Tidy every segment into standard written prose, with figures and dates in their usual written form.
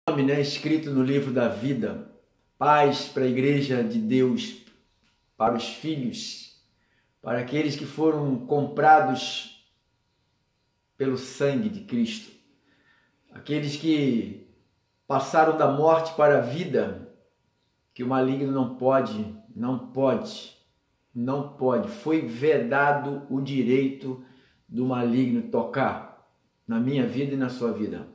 Nome, né, escrito no livro da vida, paz para a igreja de Deus, para os filhos, para aqueles que foram comprados pelo sangue de Cristo, aqueles que passaram da morte para a vida, que o maligno não pode, foi vedado o direito do maligno tocar na minha vida e na sua vida.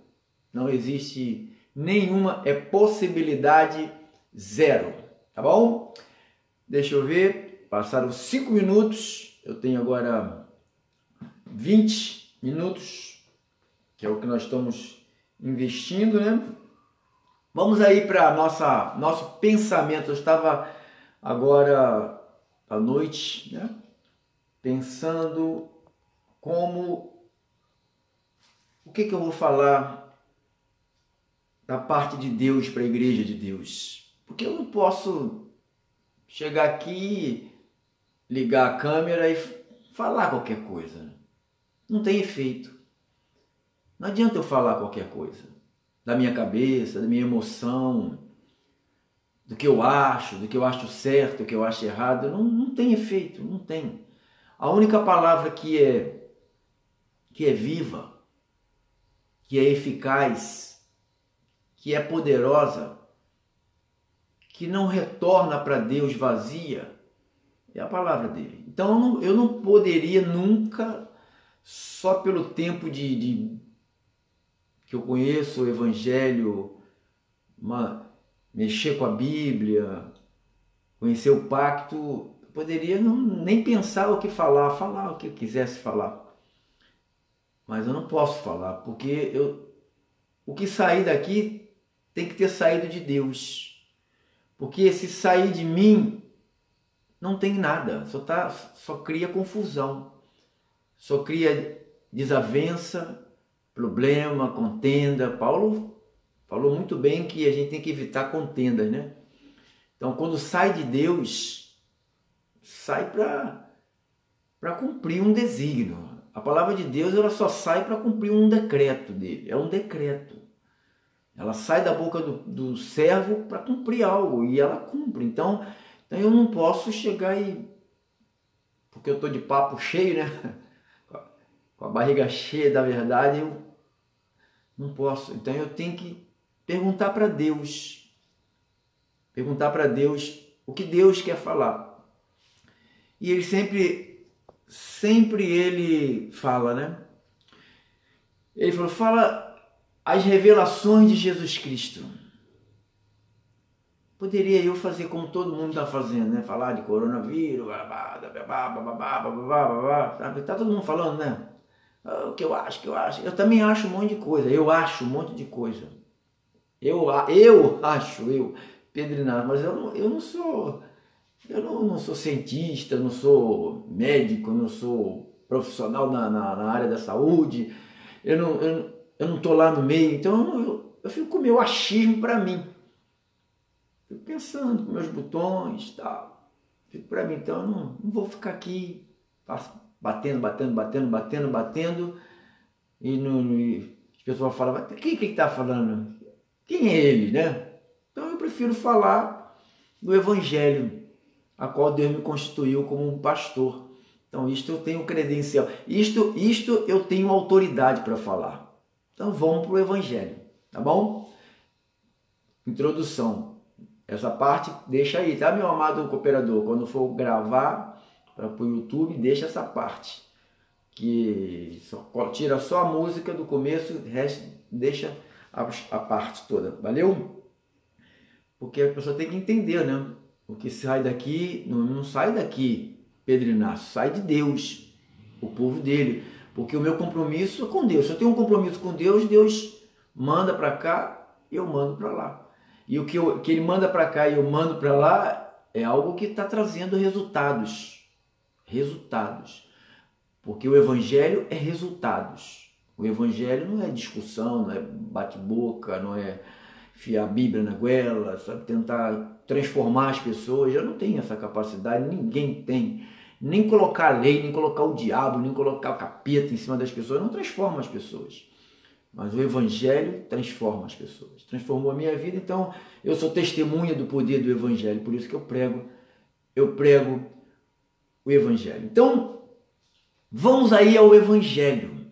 Não existe nenhuma, é possibilidade zero, tá bom? Deixa eu ver, passaram 5 minutos, eu tenho agora 20 minutos, que é o que nós estamos investindo, né? Vamos aí para nosso pensamento. Eu estava agora à noite, né, pensando o que eu vou falar da parte de Deus para a igreja de Deus. Porque eu não posso chegar aqui, ligar a câmera e falar qualquer coisa. Não tem efeito. Não adianta eu falar qualquer coisa. Da minha cabeça, da minha emoção, do que eu acho certo, do que eu acho errado. Não tem efeito, não tem. A única palavra que é viva, que é eficaz, que é poderosa, que não retorna para Deus vazia, é a palavra dele. Então eu não poderia nunca, só pelo tempo que eu conheço o Evangelho, mexer com a Bíblia, conhecer o pacto, eu poderia nem pensar o que falar o que eu quisesse falar. Mas eu não posso falar, porque o que sair daqui tem que ter saído de Deus. Porque se sair de mim, não tem nada, só cria confusão, só cria desavença, problema, contenda. Paulo falou muito bem que a gente tem que evitar contendas, né? Então, quando sai de Deus, sai para cumprir um desígnio. A palavra de Deus, ela só sai para cumprir um decreto dele, é um decreto. Ela sai da boca do servo para cumprir algo, e ela cumpre. Então eu não posso chegar porque eu estou de papo cheio, né? Com a barriga cheia da verdade, eu não posso. Então eu tenho que perguntar para Deus. Perguntar para Deus o que Deus quer falar. E ele sempre ele fala, né? Ele falou, fala as revelações de Jesus Cristo. Poderia eu fazer como todo mundo está fazendo, né? Falar de coronavírus, sabe? Tá todo mundo falando, né? O que eu acho. Eu também acho um monte de coisa. Eu acho um monte de coisa. Eu acho, Pedro Inácio, mas eu não sou cientista, eu não sou médico, eu não sou profissional na área da saúde, eu não estou lá no meio, então eu fico com o meu achismo para mim. Fico pensando com meus botões e tal. Fico para mim, então eu não vou ficar aqui batendo. E as pessoas falam, quem que está falando? Quem é ele, né? Então eu prefiro falar do Evangelho, a qual Deus me constituiu como um pastor. Então isto eu tenho credencial, isto eu tenho autoridade para falar. Então vamos para o Evangelho, tá bom? Introdução. Essa parte deixa aí, tá, meu amado cooperador? Quando for gravar para o YouTube, deixa essa parte. Que tira só a música do começo, o resto deixa a parte toda. Valeu? Porque a pessoa tem que entender, né? O que sai daqui, não sai daqui, Pedro Inácio, sai de Deus, o povo dele. Porque o meu compromisso é com Deus. Se eu tenho um compromisso com Deus, Deus manda para cá, eu mando para lá. E o que ele manda para cá e eu mando para lá é algo que está trazendo resultados. Resultados. Porque o Evangelho é resultados. O Evangelho não é discussão, não é bate-boca, não é enfiar a Bíblia na goela, sabe? Tentar transformar as pessoas. Eu não tenho essa capacidade, ninguém tem. Nem colocar a lei, nem colocar o diabo, nem colocar o capeta em cima das pessoas. Não transforma as pessoas. mas o Evangelho transforma as pessoas. Transformou a minha vida, então eu sou testemunha do poder do Evangelho, por isso que eu prego o Evangelho. Então, vamos aí ao Evangelho.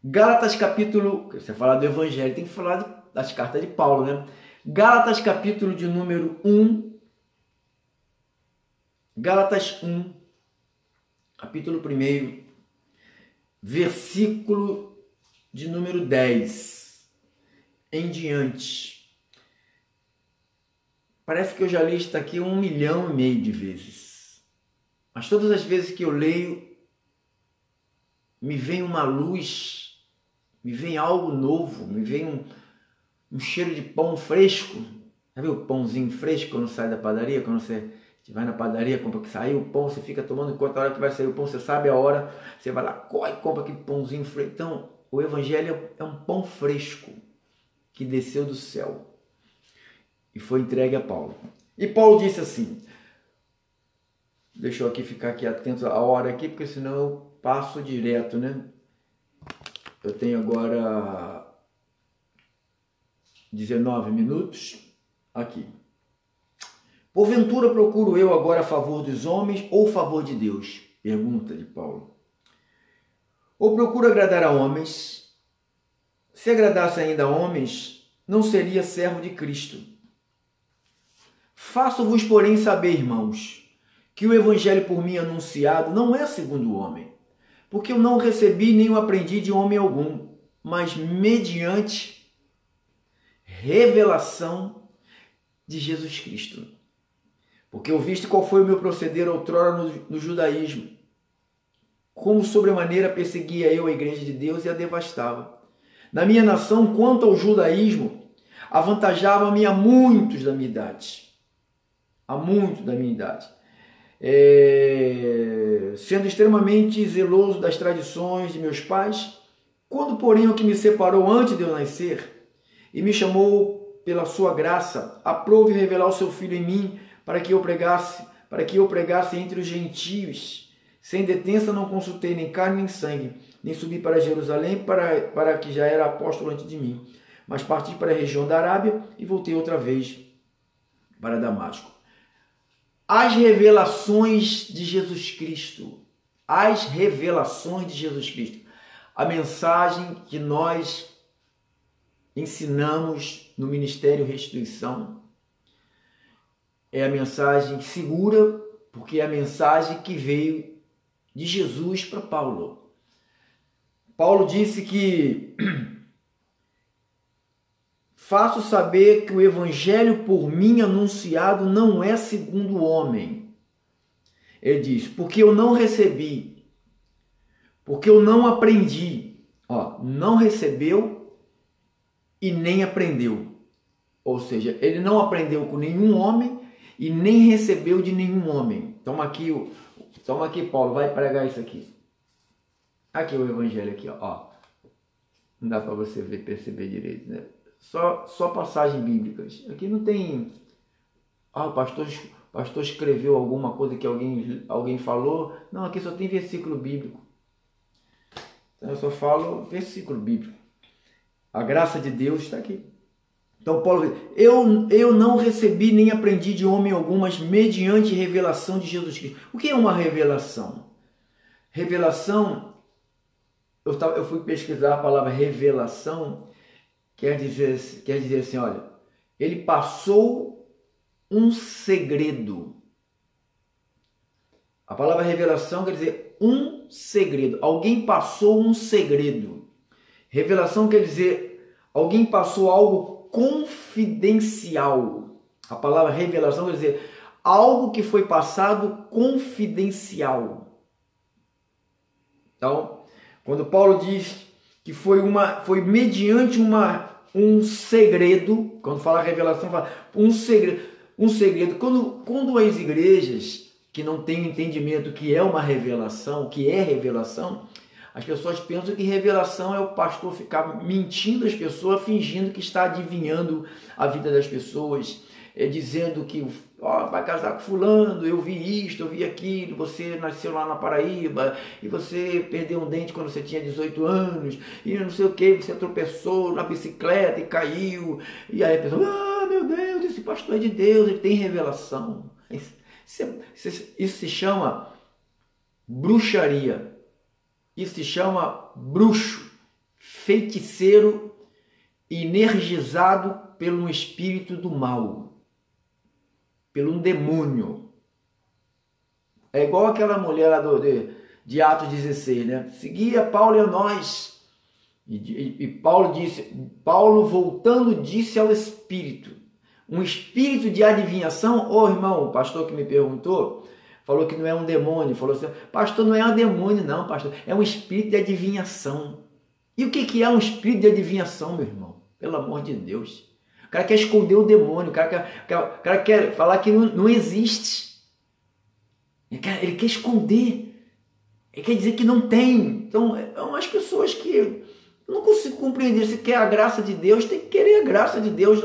Gálatas capítulo... Você falar do Evangelho, tem que falar das cartas de Paulo, né? Gálatas capítulo de número 1. Gálatas 1, capítulo 1, versículo de número 10 em diante. Parece que eu já li isso aqui 1,5 milhão de vezes. Mas todas as vezes que eu leio, me vem uma luz, me vem algo novo, me vem um cheiro de pão fresco. Sabe o pãozinho fresco quando sai da padaria? Quando você vai na padaria, compra que saiu o pão, você fica tomando conta, a hora que vai sair o pão, você sabe a hora, você vai lá, corre, compra aquele pãozinho fresco. Então, o Evangelho é um pão fresco que desceu do céu e foi entregue a Paulo. E Paulo disse assim, deixa eu aqui ficar aqui atento a hora aqui, porque senão eu passo direto, né? Eu tenho agora 19 minutos aqui. Porventura procuro eu agora a favor dos homens ou a favor de Deus? Pergunta de Paulo. Ou procuro agradar a homens? Se agradasse ainda a homens, não seria servo de Cristo. Faço-vos, porém, saber, irmãos, que o evangelho por mim anunciado não é segundo o homem, porque eu não recebi nem o aprendi de homem algum, mas mediante revelação de Jesus Cristo. Porque eu viste qual foi o meu proceder outrora no judaísmo, como sobremaneira perseguia eu a igreja de Deus e a devastava. Na minha nação, quanto ao judaísmo, avantajava-me a muitos da minha idade. Sendo extremamente zeloso das tradições de meus pais, quando, porém, o que me separou antes de eu nascer e me chamou pela sua graça, aprove revelar o seu Filho em mim, para que eu pregasse entre os gentios. Sem detença não consultei nem carne nem sangue, nem subi para Jerusalém, para que já era apóstolo antes de mim. Mas parti para a região da Arábia e voltei outra vez para Damasco. As revelações de Jesus Cristo. As revelações de Jesus Cristo. A mensagem que nós ensinamos no Ministério Restituição é a mensagem segura, porque é a mensagem que veio de Jesus para Paulo. Paulo disse que faço saber que o evangelho por mim anunciado não é segundo o homem. Ele diz, porque eu não recebi, porque eu não aprendi. Não recebeu e nem aprendeu. Ou seja, ele não aprendeu com nenhum homem e nem recebeu de nenhum homem. Toma aqui, Paulo, vai pregar isso aqui. Aqui o evangelho aqui, ó. Não dá para você perceber direito, né? Só passagens bíblicas. Aqui não tem... o pastor escreveu alguma coisa que alguém falou. Não, aqui só tem versículo bíblico. Então eu só falo versículo bíblico. A graça de Deus está aqui. Então Paulo diz, eu não recebi nem aprendi de homem algum, mas mediante revelação de Jesus Cristo. O que é uma revelação? Revelação, eu fui pesquisar a palavra revelação, quer dizer assim, olha, ele passou um segredo. A palavra revelação quer dizer um segredo. Alguém passou um segredo. Revelação quer dizer alguém passou algo confidencial. A palavra revelação quer dizer algo que foi passado confidencial. Então, quando Paulo diz que foi mediante um segredo, quando fala revelação, fala um segredo. Quando as igrejas que não têm entendimento que é uma revelação, que é revelação, As pessoas pensam que revelação é o pastor ficar mentindo às pessoas, fingindo que está adivinhando a vida das pessoas, dizendo que vai casar com fulano, eu vi isto, eu vi aquilo, você nasceu lá na Paraíba e você perdeu um dente quando você tinha 18 anos e não sei o que, você tropeçou na bicicleta e caiu, e aí a pessoa, meu Deus, esse pastor é de Deus, ele tem revelação. Isso se chama bruxaria. Isso se chama bruxo, feiticeiro energizado pelo espírito do mal, pelo um demônio. É igual aquela mulher lá de Atos 16, né? Seguia Paulo e a nós. E Paulo voltando disse ao espírito, um espírito de adivinhação. Ô irmão, o pastor que me perguntou, falou que não é um demônio, falou assim, pastor, não é um demônio não, pastor, é um espírito de adivinhação. E o que é um espírito de adivinhação, meu irmão? Pelo amor de Deus. O cara quer esconder o demônio, o cara quer falar que não existe. Ele quer esconder, ele quer dizer que não tem. Então, é umas pessoas que eu não consigo compreender. Se quer a graça de Deus, tem que querer a graça de Deus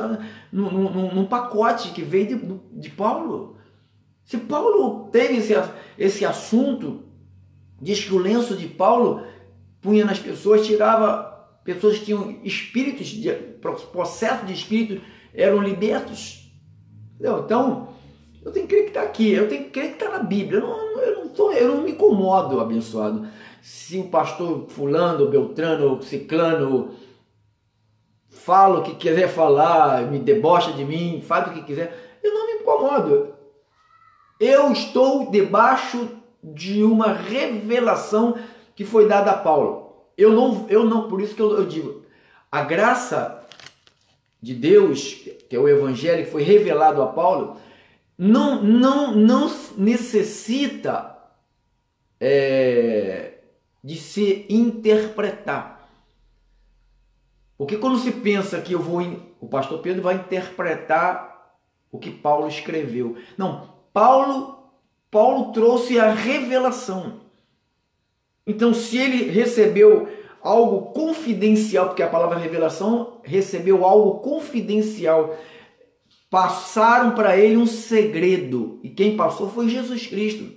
num pacote que veio de Paulo. Se Paulo teve esse assunto, diz que o lenço de Paulo punha nas pessoas, tirava, pessoas que tinham espíritos, processo de espírito, eram libertos. Entendeu? Então, eu tenho que crer que está aqui, eu tenho que crer que está na Bíblia. Eu não me incomodo, abençoado, se o pastor fulano, beltrano, ciclano fala o que quiser falar, me debocha de mim, faz o que quiser, eu não me incomodo. Eu estou debaixo de uma revelação que foi dada a Paulo. Eu não, por isso que eu digo, a graça de Deus, que é o evangelho que foi revelado a Paulo, não necessita de se interpretar. Porque quando se pensa que o pastor Pedro vai interpretar o que Paulo escreveu. Não, Paulo trouxe a revelação. Então, se ele recebeu algo confidencial, porque a palavra revelação recebeu algo confidencial, passaram para ele um segredo, e quem passou foi Jesus Cristo.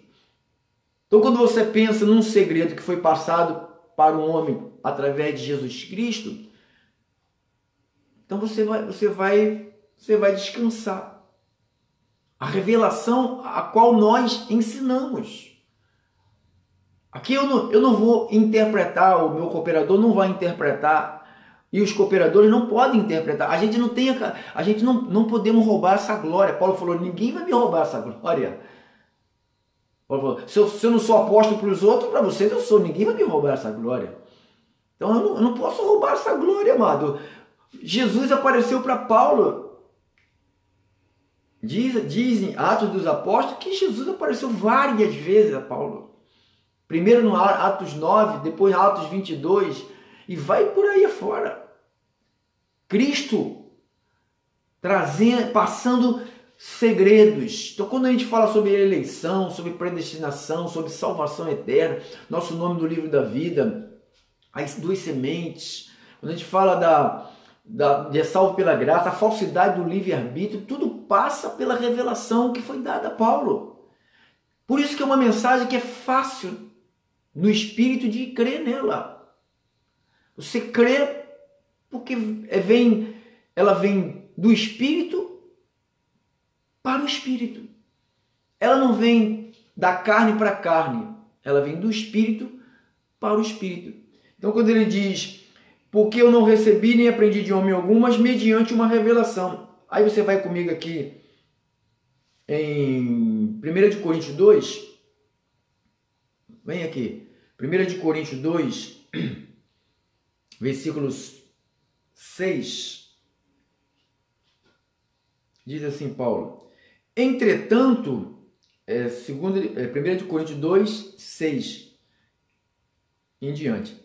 Então, quando você pensa num segredo que foi passado para um homem através de Jesus Cristo, então você vai descansar. A revelação a qual nós ensinamos. Aqui eu não vou interpretar, o meu cooperador não vai interpretar, e os cooperadores não podem interpretar. A gente não podemos roubar essa glória. Paulo falou, ninguém vai me roubar essa glória. Paulo falou, se eu não sou apóstolo para os outros, para vocês eu sou, ninguém vai me roubar essa glória. Então eu não posso roubar essa glória, amado. Jesus apareceu para Paulo. Dizem Atos dos Apóstolos que Jesus apareceu várias vezes a Paulo. Primeiro no Atos 9, depois Atos 22, e vai por aí afora. Cristo passando segredos. Então, quando a gente fala sobre eleição, sobre predestinação, sobre salvação eterna, nosso nome no livro da vida, as duas sementes, quando a gente fala de salvo pela graça, a falsidade do livre-arbítrio, tudo passa pela revelação que foi dada a Paulo. Por isso que é uma mensagem que é fácil no espírito de crer nela. Você crê porque ela vem do espírito para o espírito. Ela não vem da carne para a carne, ela vem do espírito para o espírito. Então, quando ele diz, porque eu não recebi nem aprendi de homem algum, mas mediante uma revelação. Aí você vai comigo aqui em 1 Coríntios 2. Vem aqui. 1 Coríntios 2, versículos 6. Diz assim Paulo. Entretanto, 1 Coríntios 2, 6 em diante.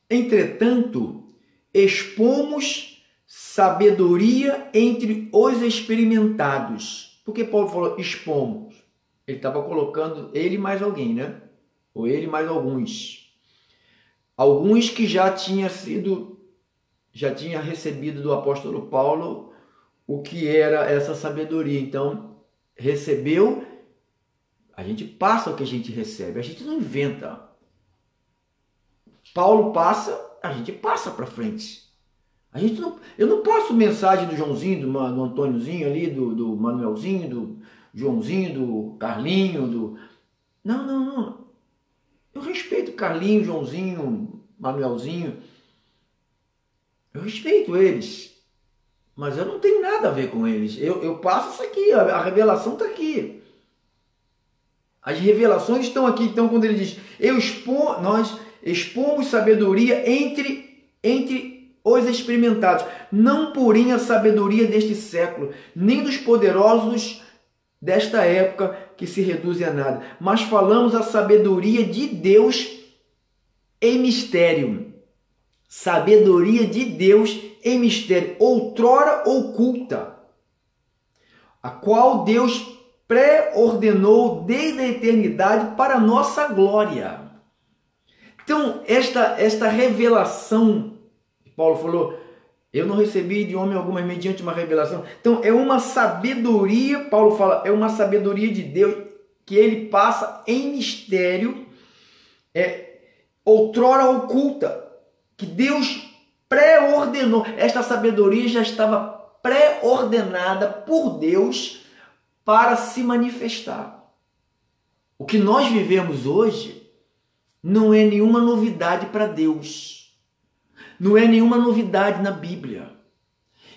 Entretanto, expomos sabedoria entre os experimentados. Por que Paulo falou expomos? Ele estava colocando ele mais alguém, né? Ou ele mais alguns. alguns que já tinha recebido do apóstolo Paulo o que era essa sabedoria. Então, recebeu, a gente passa o que a gente recebe, a gente não inventa. Paulo passa, a gente passa para frente. Eu não passo mensagem do Joãozinho, do Antôniozinho ali, do Manuelzinho, do Joãozinho, do Carlinho, Não, não, não. Eu respeito Carlinho, Joãozinho, Manuelzinho. Eu respeito eles. Mas eu não tenho nada a ver com eles. Eu passo isso aqui, a revelação está aqui. As revelações estão aqui. Então, quando ele diz, nós expomos sabedoria entre os experimentados, não porém a sabedoria deste século, nem dos poderosos desta época que se reduzem a nada, mas falamos a sabedoria de Deus em mistério. Sabedoria de Deus em mistério, outrora oculta, a qual Deus pré-ordenou desde a eternidade para a nossa glória. Então, esta revelação, Paulo falou, eu não recebi de homem algum, mas mediante uma revelação. Então, é uma sabedoria, Paulo fala, é uma sabedoria de Deus que ele passa em mistério, outrora oculta, que Deus pré-ordenou. Esta sabedoria já estava pré-ordenada por Deus para se manifestar. O que nós vivemos hoje não é nenhuma novidade para Deus. Não é nenhuma novidade na Bíblia.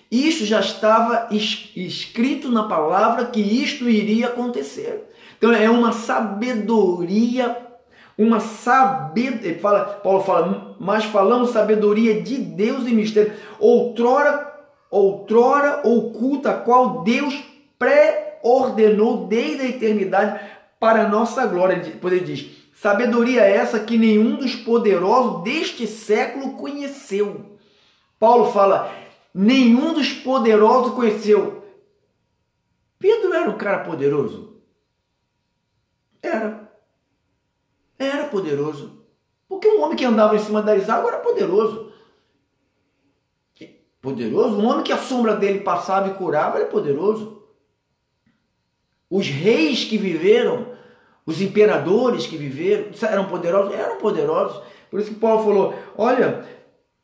Isso já estava escrito na palavra que isto iria acontecer. Então é uma sabedoria, Paulo fala, mas falamos sabedoria de Deus e mistério, outrora oculta, a qual Deus pré-ordenou desde a eternidade para a nossa glória. Depois ele diz, sabedoria essa que nenhum dos poderosos deste século conheceu. Paulo fala, nenhum dos poderosos conheceu. Pedro era um cara poderoso? Era poderoso. Porque um homem que andava em cima das águas era poderoso. Poderoso? Um homem que a sombra dele passava e curava era poderoso. Os reis que viveram, os imperadores que viveram, eram poderosos? Eram poderosos. Por isso que Paulo falou, olha,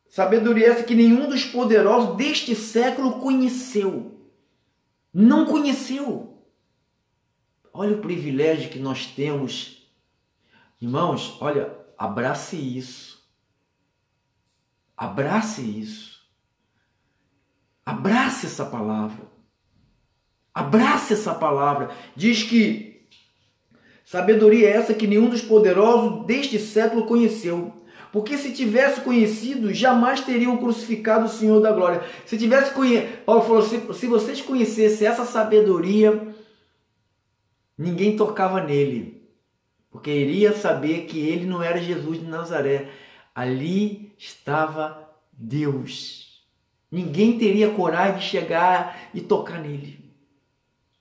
sabedoria essa que nenhum dos poderosos deste século conheceu. Não conheceu. Olha o privilégio que nós temos. Irmãos, olha, abrace isso. Abrace isso. Abrace essa palavra. Abrace essa palavra. Diz que sabedoria é essa que nenhum dos poderosos deste século conheceu. Porque se tivesse conhecido, jamais teriam crucificado o Senhor da glória. Se tivesse conhecido, Paulo falou, se vocês conhecessem essa sabedoria, ninguém tocava nele. Porque iria saber que ele não era Jesus de Nazaré. Ali estava Deus. Ninguém teria coragem de chegar e tocar nele.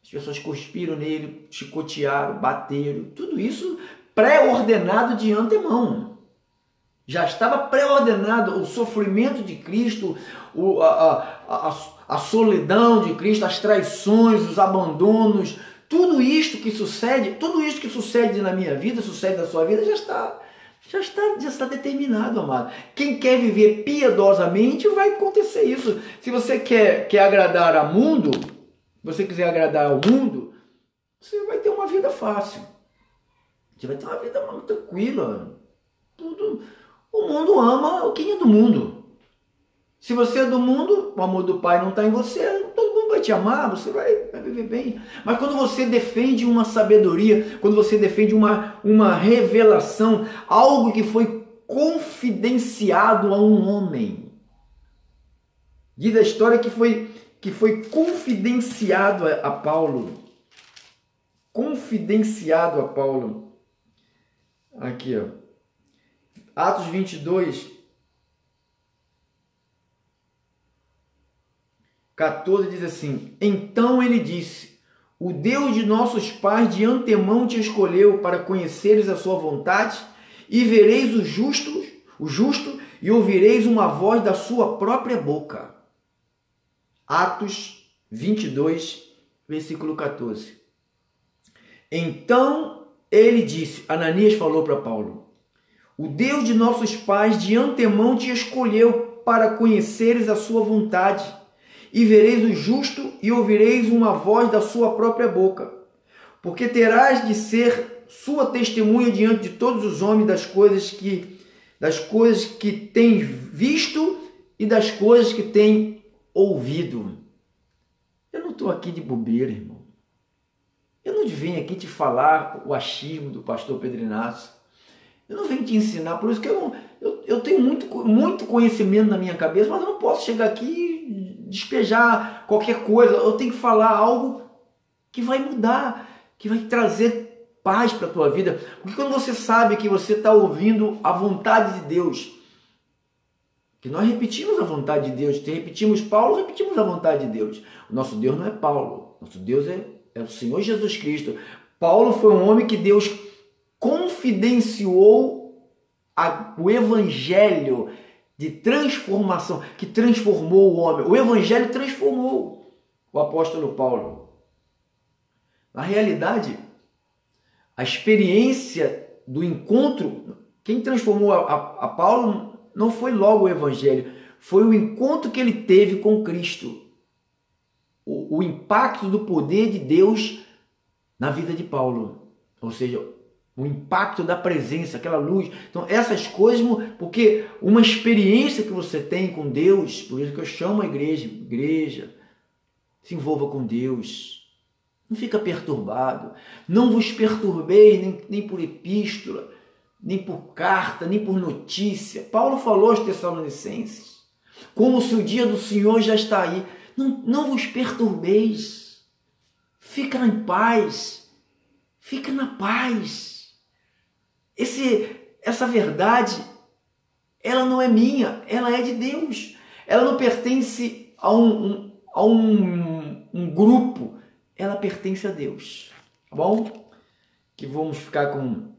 As pessoas cuspiram nele, chicotearam, bateram. Tudo isso pré-ordenado de antemão. Já estava pré-ordenado o sofrimento de Cristo, a solidão de Cristo, as traições, os abandonos. Tudo isto que sucede na minha vida, sucede na sua vida, já está determinado, amado. Quem quer viver piedosamente, vai acontecer isso. Se você quer agradar ao mundo, você quiser agradar ao mundo, você vai ter uma vida fácil. Você vai ter uma vida muito tranquila. O mundo ama quem é do mundo. Se você é do mundo, o amor do Pai não está em você, todo mundo vai te amar, você vai viver bem. Mas quando você defende uma sabedoria, quando você defende uma revelação, algo que foi confidenciado a um homem, diz a história que foi confidenciado a Paulo. Confidenciado a Paulo. Aqui, ó. Atos 22, 14 diz assim, então ele disse, o Deus de nossos pais de antemão te escolheu para conheceres a sua vontade e vereis o justo, e ouvireis uma voz da sua própria boca. Atos 22, versículo 14. Então ele disse, Ananias falou para Paulo, o Deus de nossos pais de antemão te escolheu para conheceres a sua vontade, e vereis o justo e ouvireis uma voz da sua própria boca, porque terás de ser sua testemunha diante de todos os homens das coisas que tens visto e das coisas que tens ouvido. Eu não estou aqui de bobeira, irmão. Eu não vim aqui te falar o achismo do pastor Pedro Inácio. Eu não venho te ensinar, por isso que eu tenho muito conhecimento na minha cabeça, mas eu não posso chegar aqui e despejar qualquer coisa. Eu tenho que falar algo que vai mudar, que vai trazer paz para a tua vida. Porque quando você sabe que você está ouvindo a vontade de Deus, que nós repetimos a vontade de Deus, repetimos Paulo, repetimos a vontade de Deus. O nosso Deus não é Paulo, nosso Deus é o Senhor Jesus Cristo. Paulo foi um homem que Deus confidenciou o evangelho de transformação, que transformou o homem. O evangelho transformou o apóstolo Paulo. Na realidade, a experiência do encontro, quem transformou a Paulo não foi logo o evangelho, foi o encontro que ele teve com Cristo. O impacto do poder de Deus na vida de Paulo. Ou seja, o impacto da presença, aquela luz. Então, essas coisas, porque uma experiência que você tem com Deus, por isso que eu chamo a igreja, se envolva com Deus. Não fica perturbado. Não vos perturbeis nem por epístola, nem por carta, nem por notícia. Paulo falou aos Tessalonicenses, como se o dia do Senhor já está aí. Não vos perturbeis. Fica em paz. Fica na paz. Essa verdade, ela não é minha, ela é de Deus. Ela não pertence a um grupo, ela pertence a Deus. Tá bom? Que vamos ficar com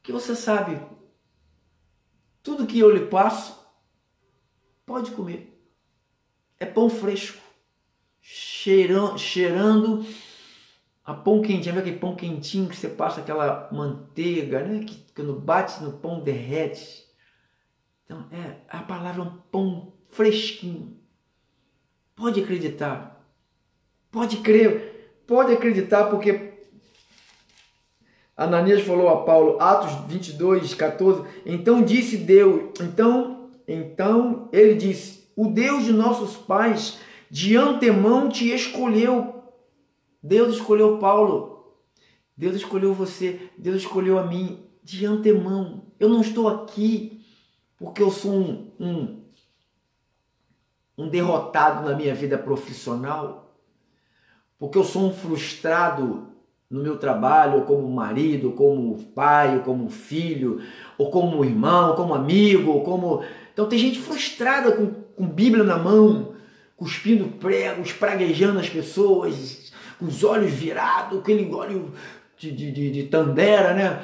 que você sabe, tudo que eu lhe passo, pode comer. É pão fresco, cheirando a pão quentinho. Aquele pão quentinho que você passa aquela manteiga, né? Que quando bate no pão derrete. Então, a palavra é um pão fresquinho. Pode acreditar. Pode crer. Pode acreditar, porque Ananias falou a Paulo, Atos 22, 14, então disse Deus, então ele disse, o Deus de nossos pais de antemão te escolheu. Deus escolheu Paulo, Deus escolheu você, Deus escolheu a mim de antemão. Eu não estou aqui porque eu sou um derrotado na minha vida profissional, porque eu sou um frustrado no meu trabalho, ou como marido, ou como pai, ou como filho, ou como irmão, ou como amigo, ou como... Então tem gente frustrada com Bíblia na mão, cuspindo pregos, praguejando as pessoas, com os olhos virados, aquele olho de tandera, né?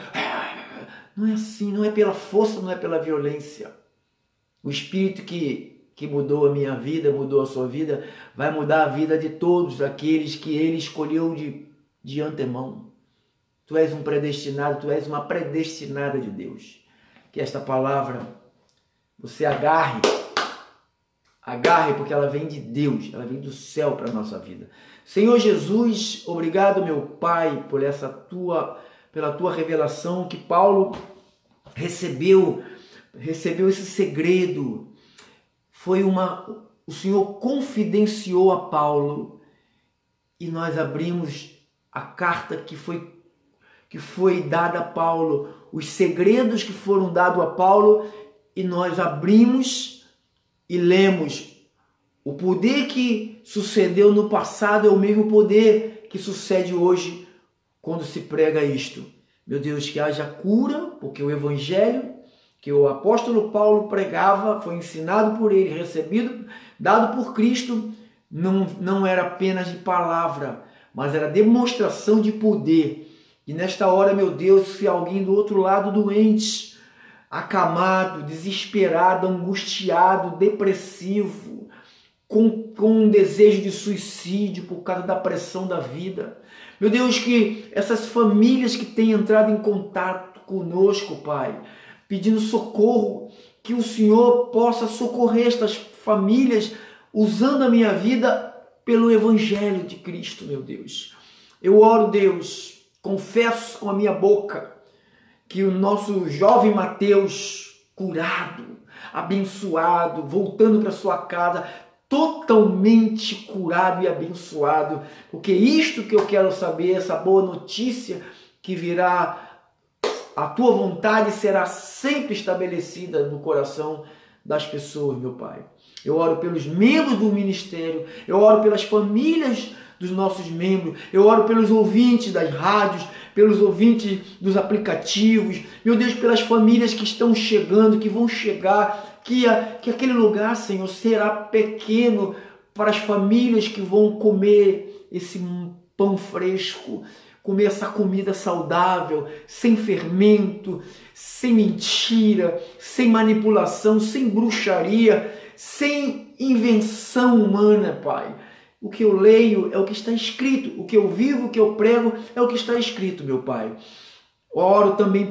Não é assim, não é pela força, não é pela violência. O Espírito que mudou a minha vida, mudou a sua vida, vai mudar a vida de todos aqueles que Ele escolheu de antemão. Tu és um predestinado, tu és uma predestinada de Deus. Que esta palavra você agarre, porque ela vem de Deus, ela vem do céu para a nossa vida. Senhor Jesus, obrigado, meu Pai, pela tua revelação, que Paulo recebeu esse segredo. O Senhor confidenciou a Paulo e nós abrimos a carta que foi dada a Paulo, os segredos que foram dados a Paulo, e nós abrimos e lemos. O poder que sucedeu no passado é o mesmo poder que sucede hoje quando se prega isto. Meu Deus, que haja cura, porque o evangelho que o apóstolo Paulo pregava, foi ensinado por ele, recebido, dado por Cristo, não era apenas de palavra, mas era demonstração de poder. E nesta hora, meu Deus, se alguém do outro lado doente, acamado, desesperado, angustiado, depressivo, com um desejo de suicídio por causa da pressão da vida. Meu Deus, que essas famílias que têm entrado em contato conosco, Pai, pedindo socorro, que o Senhor possa socorrer estas famílias usando a minha vida pelo Evangelho de Cristo, meu Deus. Eu oro, Deus, confesso com a minha boca que o nosso jovem Mateus, curado, abençoado, voltando para sua casa, totalmente curado e abençoado, porque isto que eu quero saber, essa boa notícia que virá, a tua vontade será sempre estabelecida no coração das pessoas, meu Pai. Eu oro pelos membros do ministério, eu oro pelas famílias dos nossos membros, eu oro pelos ouvintes das rádios, pelos ouvintes dos aplicativos, meu Deus, pelas famílias que estão chegando, que vão chegar, que aquele lugar, Senhor, será pequeno para as famílias que vão comer esse pão fresco, comer essa comida saudável, sem fermento, sem mentira, sem manipulação, sem bruxaria, sem invenção humana, Pai. O que eu leio é o que está escrito, o que eu vivo, o que eu prego é o que está escrito, meu Pai. Oro também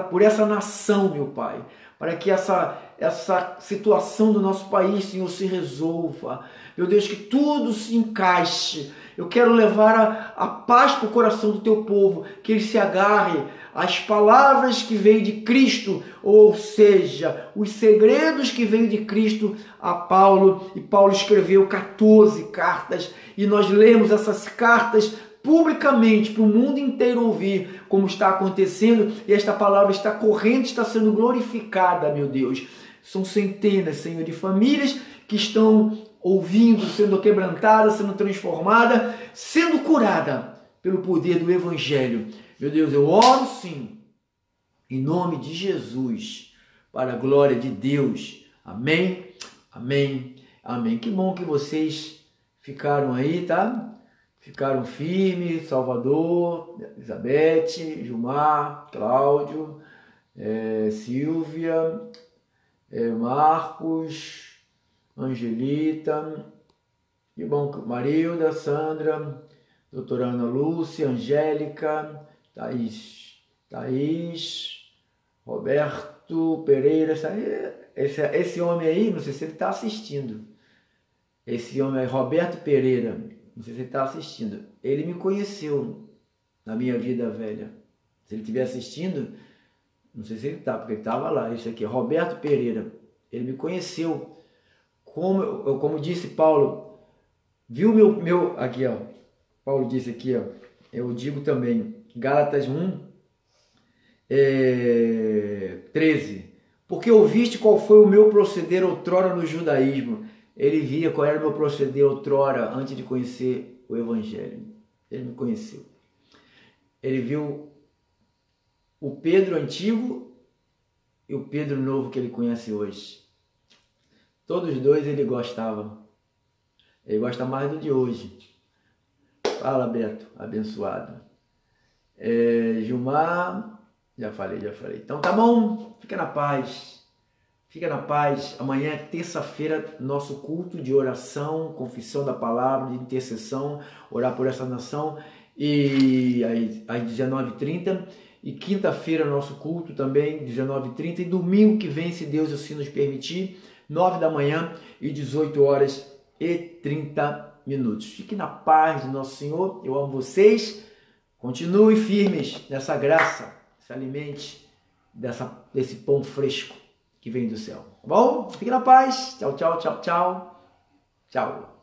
por essa nação, meu Pai, para que essa situação do nosso país, Senhor, se resolva. Meu Deus, que tudo se encaixe. Eu quero levar a paz para o coração do teu povo, que ele se agarre às palavras que veio de Cristo, ou seja, os segredos que veio de Cristo a Paulo, e Paulo escreveu 14 cartas, e nós lemos essas cartas publicamente para o mundo inteiro ouvir como está acontecendo, e esta palavra está correndo, está sendo glorificada, meu Deus. São centenas, Senhor, de famílias que estão ouvindo, sendo quebrantada, sendo transformada, sendo curada pelo poder do Evangelho. Meu Deus, eu oro sim, em nome de Jesus, para a glória de Deus. Amém, amém, amém. Que bom que vocês ficaram aí, tá? Ficaram firmes, Salvador, Elizabeth, Gilmar, Cláudio, Silvia, Marcos, Angelita, que bom, Marilda, Sandra, doutora Ana Lúcia, Angélica, Thaís, Roberto Pereira, esse homem aí, não sei se ele está assistindo, esse homem aí, Roberto Pereira, não sei se ele está assistindo, ele me conheceu na minha vida velha, se ele estiver assistindo, não sei se ele está, porque ele estava lá, isso aqui, Roberto Pereira, ele me conheceu, como disse Paulo, viu meu aqui, ó, Paulo disse aqui, ó, eu digo também, Gálatas 1, 13, porque ouviste qual foi o meu proceder outrora no judaísmo. Ele via qual era o meu proceder outrora antes de conhecer o Evangelho. Ele me conheceu. Ele viu o Pedro antigo e o Pedro novo que ele conhece hoje. Todos os dois ele gostava. Ele gosta mais do de hoje. Fala, Beto, abençoado. Gilmar, já falei. Então tá bom, fica na paz. Fica na paz. Amanhã é terça-feira, nosso culto de oração, confissão da palavra, de intercessão, orar por essa nação. E às 19h30. E quinta-feira, nosso culto também, 19h30. E domingo que vem, se Deus assim nos permitir, 9 da manhã e 18h30. Fique na paz de nosso Senhor. Eu amo vocês. Continue firmes nessa graça. Se alimente desse pão fresco que vem do céu. Tá bom? Fique na paz. Tchau, tchau, tchau, tchau. Tchau.